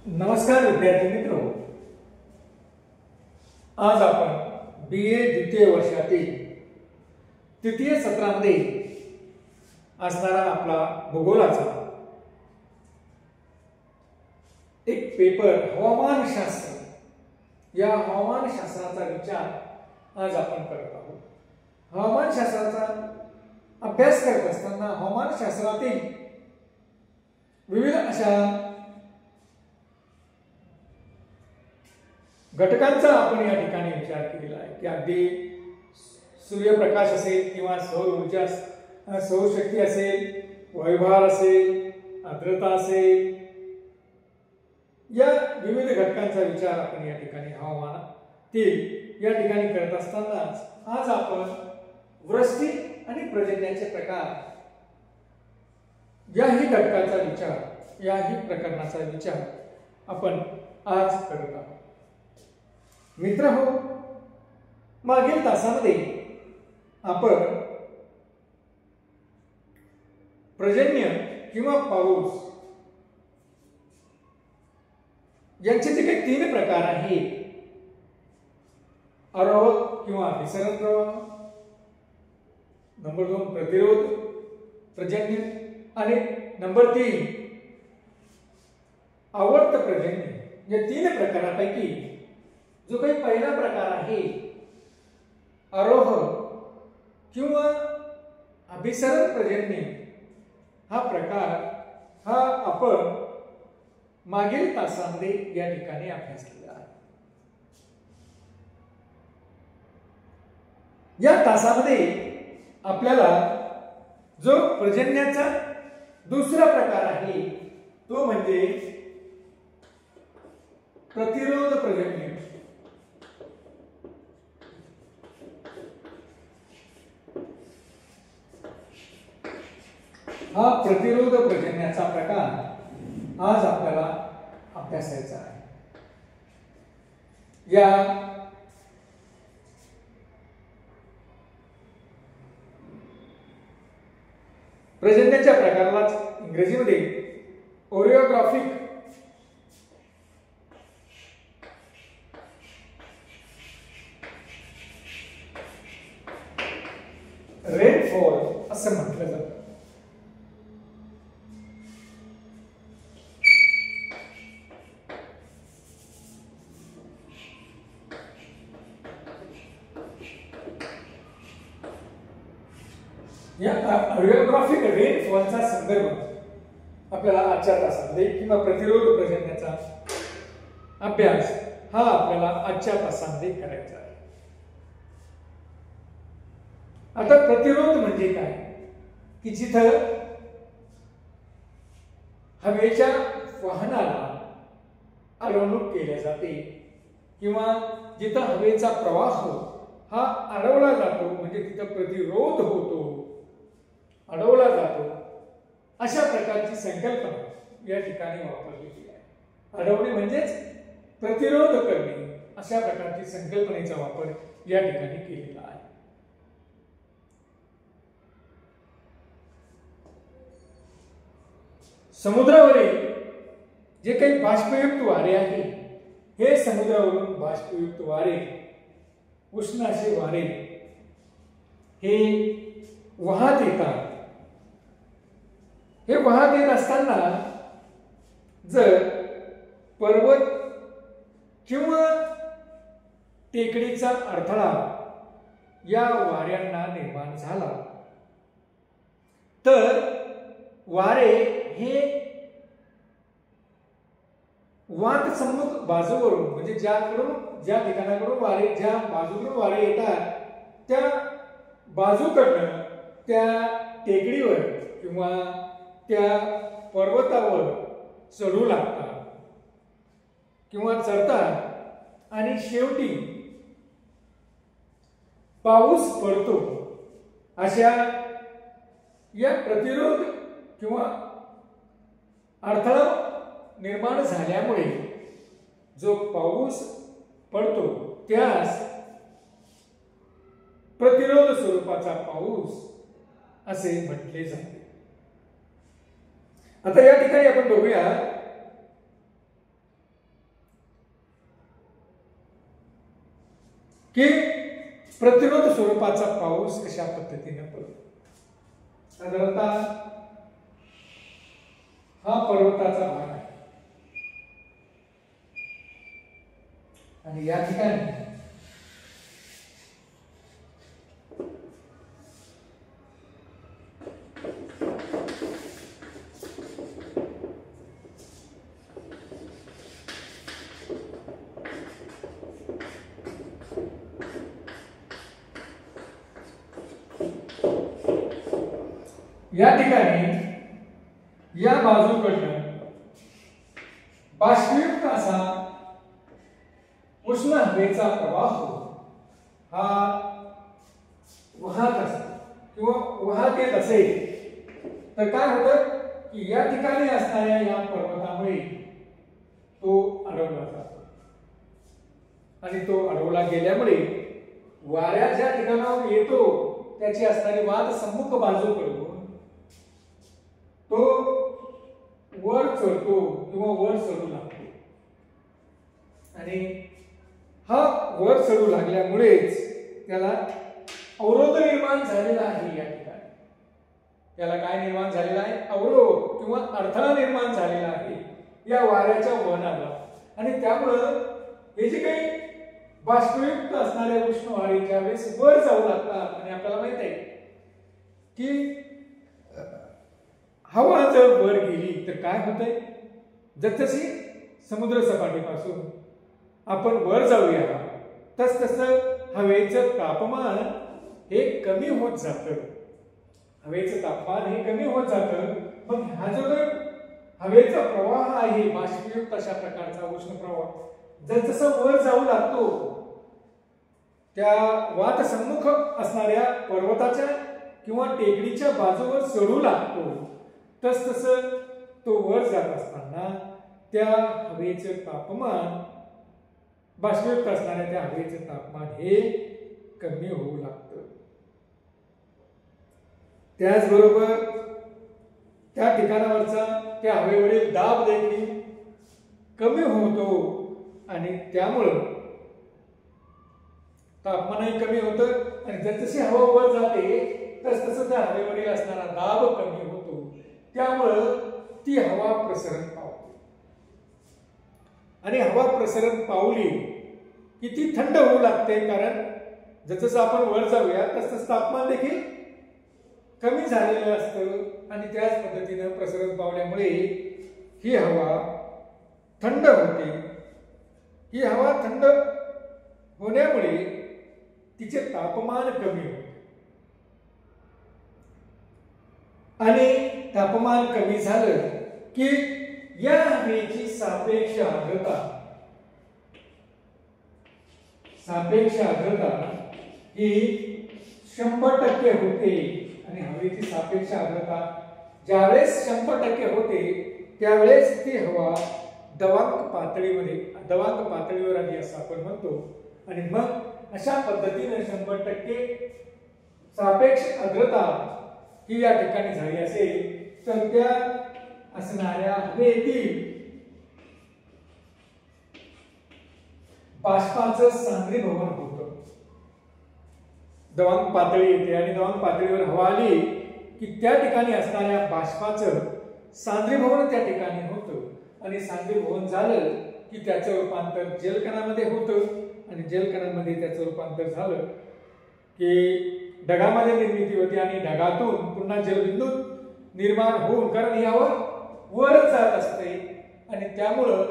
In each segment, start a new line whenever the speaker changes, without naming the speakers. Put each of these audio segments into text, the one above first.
नमस्कार विद्यार्थी मित्रो, आज आपण BA द्वितीय वर्षातील तृतीय सत्रामध्ये असणारा आपला भूगोलाचा एक पेपर हवामानशास्त्र या हवामानशास्त्राचा विचार आज आपण करत आहोत। हवामानशास्त्राचा अभ्यास करत असताना हवामानशास्त्रातील विविध अशा घटकांचा आपण या ठिकाणी विचार केलेला आहे की अगदी सूर्यप्रकाश असेल किंवा सौर ऊर्जा सौरशक्ती असेल, वायुभार असेल, आर्द्रता असेल, या विविध घटकांचा विचार आपण या ठिकाणी हवामानातील या ठिकाणी करत असताना आज आपण वृष्टी आणि पर्जन्याचे प्रकार याही घटकाचा विचार याही प्रकरणाचा विचार आपण आज करत आहोत। मित्रहो, मागील तासामध्ये आपण पर्जन्य किंवा पाऊस यांचे जे काही तीन प्रकार आहेत, आरोह किंवा अभिसरण प्रवाह, नंबर 2 प्रतिरोध पर्जन्य आणि नंबर 3 आवर्त पर्जन्य, या तीन प्रकारापैकी जो काही पहिला प्रकार आहे आरोह किंवा अभिसरण पर्जन्य, हा प्रकार हा आपण मागील तासामध्ये या ठिकाणी अभ्यासलेला आहे। या तासामध्ये आपल्याला जो पर्जन्याचा दुसरा प्रकार आहे तो म्हणजे प्रतिरोध पर्जन्य। हा प्रतिरोध पर्जन्याचा प्रकार आज आपल्याला अभ्यासायचा आहे। या पर्जन्याच्या प्रकारालाच इंग्रजीमध्ये ओरिओग्राफिक रेनफॉल असं म्हटलं जातं। या ओरिओग्राफिक रेनफॉलचा संदर्भ आपल्याला आजच्या तासामध्ये किंवा प्रतिरोध पर्जन्याचा अभ्यास हा आपल्याला आजच्या तासामध्ये करायचा आहे। आता प्रतिरोध म्हणजे काय की जिथं हवेच्या वाहनाला अडवणूक केली जाते किंवा जिथं हवेचा प्रवाह हा अडवला जातो म्हणजे तिथं प्रतिरोध होतो, अडवला जातो, अशा प्रकारची संकल्पना या ठिकाणी वापरलेली आहे। अडवणे म्हणजेच प्रतिरोध करणे, अशा प्रकारची संकल्पनेचा वापर या ठिकाणी केलेला आहे। समुद्रावरील जे काही बाष्पयुक्त वारे आहे, हे समुद्रावरून बाष्पयुक्त वारे, उष्ण असे वारे हे वाहत येतात। हे वाहत येत असताना जर पर्वत किंवा टेकडीचा अडथळा या वाऱ्यांना निर्माण झाला तर वारे हे वाटसम्मुख बाजूवरून म्हणजे ज्या ठिकाणाकडून वारे, ज्या बाजूकडून वारे येतात त्या बाजूकडनं त्या टेकडीवर किंवा त्या पर्वतावर चढू लागतात किंवा चढतात आणि शेवटी पाऊस पडतो। अशा या प्रतिरोध किंवा अडथळा निर्माण झाल्यामुळे जो पाऊस पडतो त्यास प्रतिरोध स्वरूपाचा पाऊस असे म्हटले जाते। आता या ठिकाणी आपण बघूया की प्रतिरोध स्वरूपाचा पाऊस कशा पद्धतीने पडतो. साधारणतः हा पर्वताचा भाग आहे आणि या ठिकाणी या बाजूकडनं बाष्पयुक्त असा उष्ण हवेचा प्रवाह हा वाहत असतो किंवा वाहत येत असेल तर काय होतं की या ठिकाणी असणाऱ्या या पर्वतामुळे तो अडवला जातो आणि तो अडवला गेल्यामुळे वाऱ्या ज्या ठिकाणावर येतो त्याची असणारी वाद सम्मुख बाजू करून तो वर चढतो किंवा वर चढू लागतो आणि हा वर चढू लागल्यामुळेच त्याला अवरोध निर्माण झालेला आहे. या ठिकाणी त्याला काय निर्माण झालेला आहे? अवरोध किंवा अडथळा निर्माण झालेला आहे या वाऱ्याच्या वहनाला आणि त्यामुळं हे जे काही बाष्पयुक्त असणाऱ्या उष्ण वारे ज्यावेळेस वर जाऊ लागतात आणि आपल्याला माहित आहे की हवा जर वर गेली तर काय होतंय, जसजशी समुद्र सपाटीपासून आपण वर जाऊया तसतसं हवेचं तापमान हे कमी होत जातं. हवेचं तापमान हे कमी होत जातं. मग हा जो हवेचा प्रवाह आहे बाष्पयुक्त अशा प्रकारचा उष्ण प्रवाह जसजसं वर जाऊ लागतो त्या वातसम्मुख असणाऱ्या पर्वताच्या किंवा टेकडीच्या बाजूवर चढू लागतो तसतसं तो वर जात असताना त्या हवेचं तापमान बाष्पयुक्त असणाऱ्या त्या हवेचं तापमान हे कमी होऊ लागतं. त्याचबरोबर त्या ठिकाणावरचा त्या हवेवरील दाब देखील कमी होतो आणि त्यामुळं तापमानही कमी होतं आणि जसजशी हवा वर जाते तसतसं त्या हवेवरील असणारा दाब कमी होतो. त्यामुळं ती हवा प्रसरण पावते आणि हवा प्रसरण पावली की ती थंड होऊ लागते. कारण जसं आपण वर जाऊया तसं तापमान देखील कमी झालेलं असतं आणि त्याच पद्धतीनं प्रसरण पावल्यामुळे ही हवा थंड होते. ही हवा थंड होण्यामुळे तिचे तापमान कमी होते आणि तापमान कमी झालं की या हवेची सापेक्ष आर्द्रता ही 100% होते आणि हवेची सापेक्ष आर्द्रता ज्यावेळेस 100% होते त्यावेळेस ती हवा दवांक पातळीवर आली असं आपण म्हणतो आणि मग अशा पद्धतीने 100% सापेक्ष आर्द्रता ही या ठिकाणी झाली असेल तर त्या असणाऱ्या हवेतील बाष्पाचं सांद्रीभवन होतं. दवांक पातळी येते आणि दवांक पातळीवर हवा आली की त्या ठिकाणी असणाऱ्या बाष्पाचं सांद्रीभवन त्या ठिकाणी होतं आणि सांद्रीभवन झालं की त्याचं रूपांतर जलकणामध्ये होतं आणि जलकणामध्ये त्याचं रूपांतर झालं की ढगामध्ये निर्मिती होते आणि ढगातून पुन्हा जलबिंदू निर्माण होऊन कारण यावर वरच जात असते आणि त्यामुळं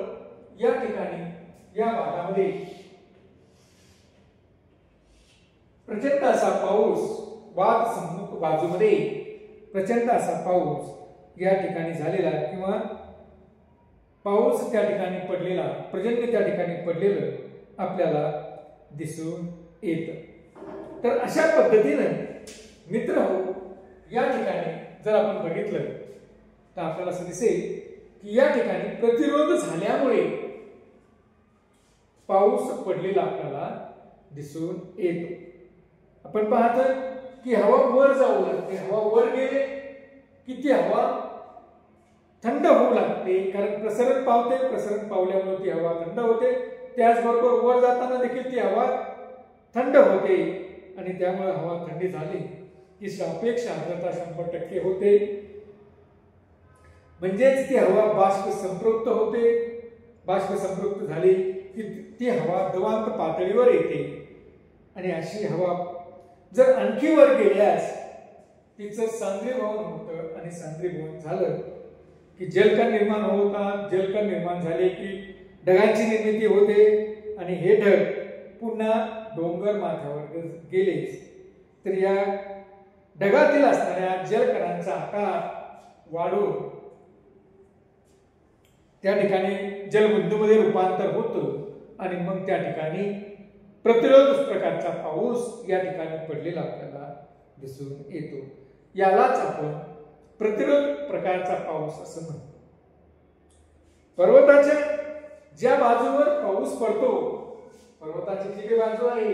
या ठिकाणी या भागामध्ये प्रचंड असा पाऊस वाद सम्मुख बाजूमध्ये प्रचंड असा पाऊस या ठिकाणी झालेला किंवा पाऊस त्या ठिकाणी पडलेला पर्जन्य त्या ठिकाणी पडलेलं आपल्याला दिसून येतं. तर अशा पद्धतीनं मित्र हो या ठिकाणी जर आपण बघितलं तर आपल्याला असं दिसेल की या ठिकाणी प्रतिरोध झाल्यामुळे पाऊस पडलेला आपल्याला दिसून येतो. आपण पाहतो की हवा वर जाऊ लागते, हवा वर गेले की ती हवा थंड होऊ लागते कारण प्रसरण पावते, प्रसरण पावल्यामुळे ती हवा थंड होते. त्याचबरोबर वर जाताना देखील ती हवा थंड होते आणि त्यामुळे हवा थंडी झाली की सापेक्ष आर्द्रता 100% होते, म्हणजेच ती हवा बाष्प संपृक्त होते. बाष्प संपृक्त झाली की ती हवा दवांत पातळीवर येते आणि अशी हवा जर आणखी वर गेल्यास तिचं सांद्रीभवन होतं आणि सांद्रीभवन झालं की जलकण निर्माण होतात. जलकण निर्माण झाले की ढगांची निर्मिती होते आणि हे ढग पुन्हा डोंगर माथ्यावर गेले तर या ढगातील असणाऱ्या जलकणांचा आकार वाढून त्या ठिकाणी जलबिंदूमध्ये रूपांतर होतं आणि मग त्या ठिकाणी प्रतिरोध प्रकारचा पाऊस या ठिकाणी पडलेला आपल्याला दिसून येतो. यालाच आपण प्रतिरोध प्रकारचा पाऊस असं म्हणतो. पर्वताच्या ज्या बाजूवर पाऊस पडतो, पर्वताची जी काही बाजू आहे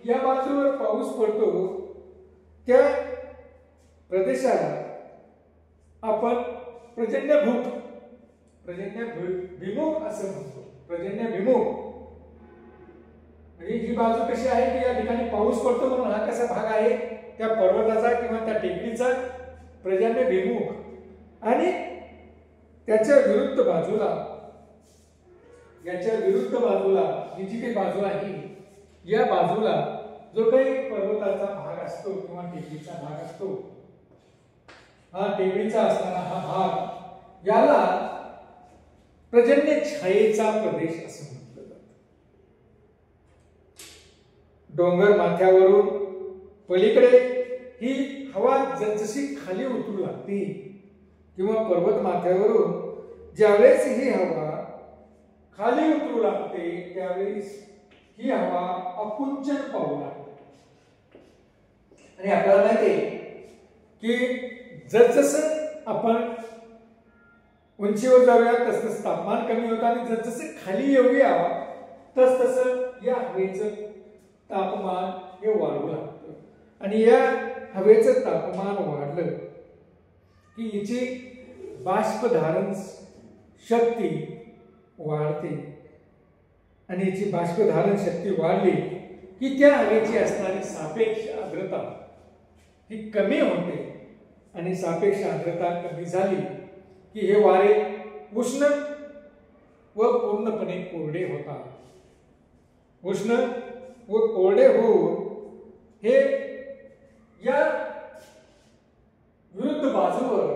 या बाजूवर पाऊस पडतो त्या प्रदेशाला आपण पर्जन्यभूत पर्जन्यभिमुख असं म्हणतो. पर्जन्यभिमुख म्हणजे ही बाजू कशी आहे की या ठिकाणी पाऊस पडतो म्हणून हा कसा भाग आहे त्या पर्वताचा किंवा त्या टेकडीचा पर्जन्यभिमुख आणि त्याच्या विरुद्ध बाजूला ही जी काही बाजू आहे या बाजूला जो काही पर्वताचा भाग असतो किंवा टेकडीचा भाग असतो, हा टेकडीचा असणारा हा भाग याला पर्जन्य छायेचा प्रदेश असं म्हटलं जातं. डोंगर माथ्यावरून पलीकडे ही हवा जसजशी खाली उतरू लागते किंवा पर्वत माथ्यावरून ज्यावेळेस ही हवा खाली उतरू लागते त्यावेळेस ही हवा अकुंचन पाहू लागते. आणि आपल्याला माहिती आहे की जसजसं आपण उंचीवर जाऊया तसतसं तापमान कमी होतं आणि जसजसे खाली येऊया तसतसं या हवेचं तापमान हे वाढू लागतं. आणि या हवेचं तापमान वाढलं की हिची बाष्पधारण शक्ती वाढते आणि हिची बाष्पधारण शक्ती वाढली की त्या हवेची असणारी सापेक्ष आर्द्रता ही कमी होते आणि सापेक्ष आर्द्रता कमी झाली की हे वारे उष्ण व पूर्णपणे कोरडे होतात. उष्ण व कोरडे होऊन हे या विरुद्ध बाजूवर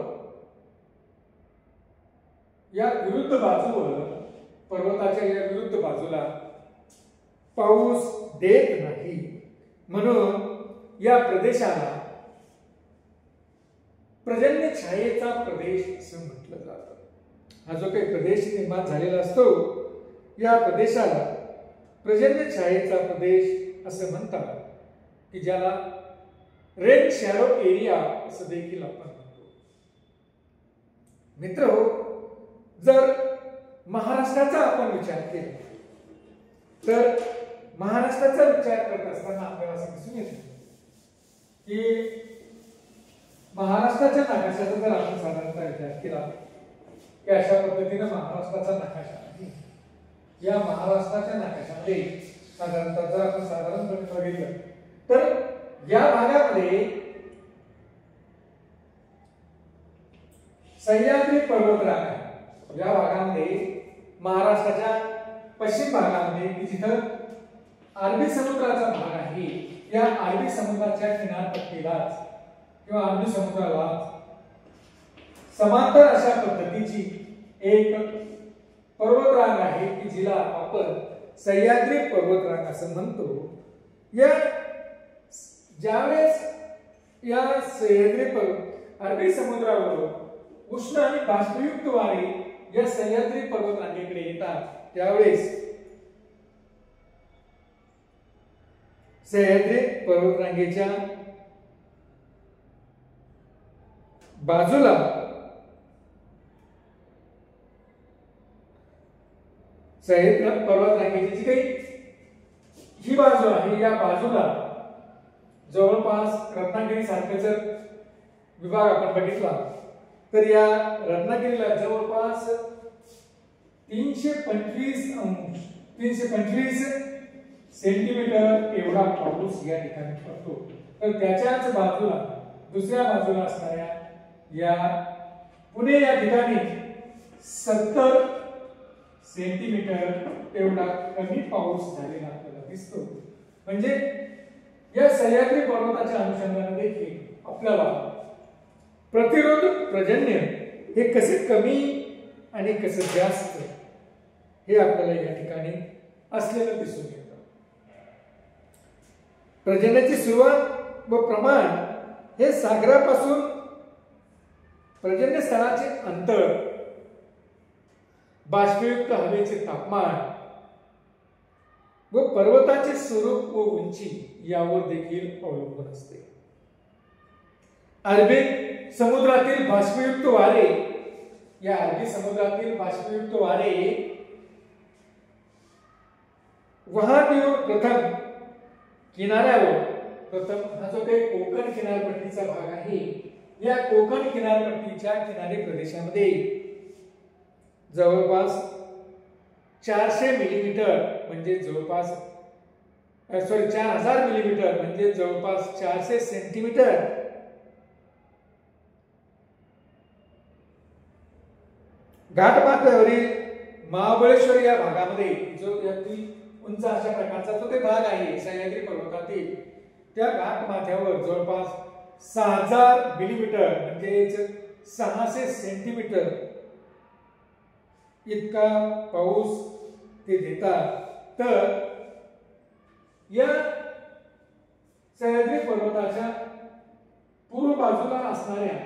पर्वताच्या या विरुद्ध बाजूला पाऊस देत नाही. म्हणून या प्रदेशाला पर्जन्य छायेचा प्रदेश असं म्हटलं जातं. हा जो काही प्रदेश निर्माण झालेला असतो या प्रदेशाला पर्जन्य छायेचा प्रदेश असं म्हणतात की ज्याला रेन शॅडो एरिया असं देखील आपण म्हणतो. मित्रहो, जर महाराष्ट्राचा आपण विचार केला तर महाराष्ट्राचा विचार करत असताना आपल्याला असं दिसून येतं की महाराष्ट्राच्या नकाशाचा जर आपण साधारणतः विचार केला की अशा पद्धतीने महाराष्ट्राचा नकाशा आहे. या महाराष्ट्राच्या नकाशामध्ये साधारणतः जर आपण साधारणपणे बघितलं तर या भागामध्ये सह्याद्री पर्वतरांग आहे. या भागामध्ये महाराष्ट्राच्या पश्चिम भागामध्ये जिथं अरबी समुद्राचा भाग आहे त्या अरबी समुद्राच्या किनारपट्टीलाच किंवा अरबी समुद्राला समांतर अशा पद्धतीची एक पर्वतरांग आहे की जिला आपण सह्याद्री पर्वतरांग असं म्हणतो. या ज्यावेळेस या सह्याद्री अरबी समुद्रावर उष्ण आणि बाष्पयुक्त वारे या सह्याद्री पर्वतरांगेकडे येतात त्यावेळेस सह्याद्री पर्वतरांगेच्या बाजूला सह्याद्री पर्वतरांगेची जी काही ही बाजू आहे या बाजूला जवळपास रत्नागिरी सारखा जर विभाग आपण बघितला तर या रत्नागिरीला जवळपास 325 सेंटीमीटर एवढा पाऊस या ठिकाणी पडतो. तर त्याच्याच बाजूला दुसऱ्या बाजूला असणाऱ्या या पुणे या ठिकाणी 70 सेंटीमीटर एवढा कमी पाऊस झालेला आपल्याला दिसतो. म्हणजे या सह्याद्री पर्वताच्या अनुषंगाने देखील आपल्याला प्रतिरोधक पर्जन्य हे कसे कमी आणि कसे जास्त हे आपल्याला या ठिकाणी असलेलं दिसून येतं. पर्जन्याची सुरुवात व प्रमाण हे सागरापासून पर्जन्य स्थळाचे अंतर, बाष्पयुक्त हवेचे तापमान व पर्वताचे स्वरूप व उंची यावर देखील अवलंबून असते. अरबी समुद्रातील बाष्पयुक्त वारे, या अरबी समुद्रातील बाष्पयुक्त वारे वाहत येऊन प्रथम किनाऱ्यावर, प्रथम हा जो काही कोकण किनारपट्टीचा भाग आहे, या कोकण किनारपट्टीच्या किनारी प्रदेशामध्ये जवळपास 400 मिलीमीटर म्हणजे जवळपास 4000 मिलीमीटर म्हणजे जवळपास 400 सेंटीमीटर घाटमाथ्यावरील महाबळेश्वर या भागामध्ये जो अगदी उंच अशा प्रकारचा जो काही भाग आहे सह्याद्री पर्वतातील, त्या घाटमाथ्यावर जवळपास 6000 मिलीमीटर म्हणजे 600 सेंटीमीटर इतका पाऊस ते देतात. तर या सह्याद्री पर्वताच्या पूर्व बाजूला असणाऱ्या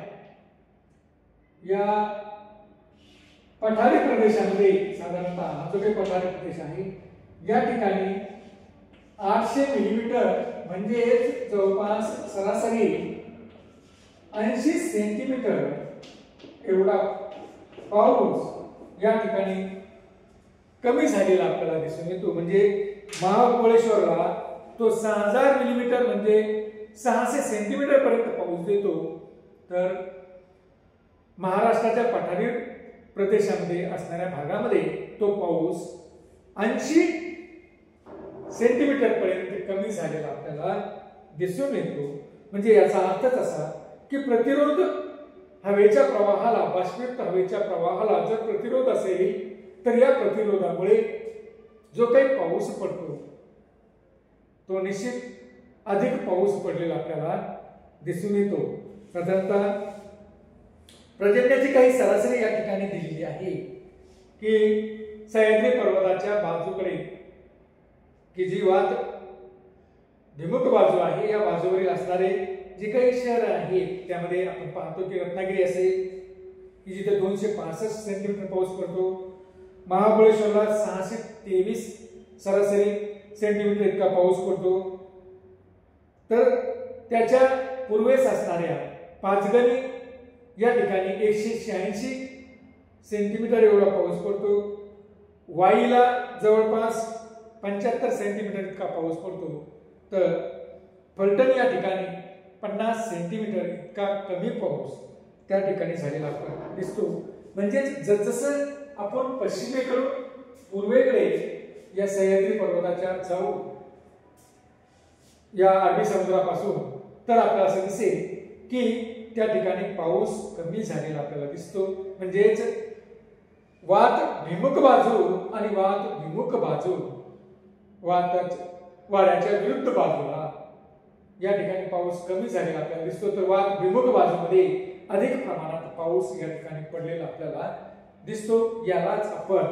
या पठारी प्रदेशामध्ये साधारणतः जो काही पठारी प्रदेश आहे या ठिकाणी 800 मिलीमीटर म्हणजे जवळपास सरासरी 80 सेंटीमीटर एवढा पाऊस या ठिकाणी कमी झालेला आपल्याला दिसून येतो. म्हणजे महाबळेश्वरला तो 6000 मिलीमीटर म्हणजे 600 सेंटीमीटर पर्यंत पाऊस देतो, तर महाराष्ट्राच्या पठारी प्रदेशामध्ये असणाऱ्या भागामध्ये तो पाऊस 80 सेंटीमीटर पर्यंत कमी झालेला आपल्याला दिसून येतो. म्हणजे याचा अर्थच असा की प्रतिरोध हवेच्या प्रवाहाला, बाष्पयुक्त हवेच्या प्रवाहाला जर प्रतिरोध असेल तर या प्रतिरोधामुळे जो काही पाऊस पडतो तो निश्चित अधिक पाऊस पडलेला आपल्याला दिसून येतो. साधारणतः पर्जन्याची काही सरासरी या ठिकाणी दिलेली आहे की सह्याद्री पर्वताच्या बाजूकडे की जी वाद भिमुख बाजू आहे या बाजूवरील असणारे जे काही शहर आहेत त्यामध्ये आपण पाहतो की रत्नागिरी असेल की जिथे 265 सेंटीमीटर पाऊस पडतो, महाबळेश्वरला 623 सरासरी सेंटीमीटर इतका पाऊस पडतो, तर त्याच्या पूर्वेस असणाऱ्या पाचगणी या ठिकाणी 186 सेंटीमीटर एवढा पाऊस पडतो, वाईला जवळपास 75 सेंटीमीटर इतका पाऊस पडतो, तर फलटण या ठिकाणी 50 सेंटीमीटर इतका कमी पाऊस त्या ठिकाणी झालेला आपल्याला दिसतो. म्हणजे जसजसं आपण पश्चिमेकडून पूर्वेकडे या सह्याद्री पर्वताच्या जाऊ या अरबी समुद्रापासून, तर आपल्याला असं दिसेल की त्या ठिकाणी पाऊस कमी झालेला आपल्याला दिसतो. म्हणजेच वाऱ्याच्या विरुद्ध बाजूला या ठिकाणी पाऊस कमी झालेला आपल्याला दिसतो, तर वादभिमुख बाजूमध्ये अधिक प्रमाणात पाऊस या ठिकाणी पडलेला आपल्याला दिसतो. यालाच आपण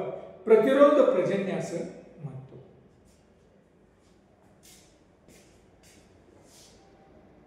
प्रतिरोध पर्जन्य असं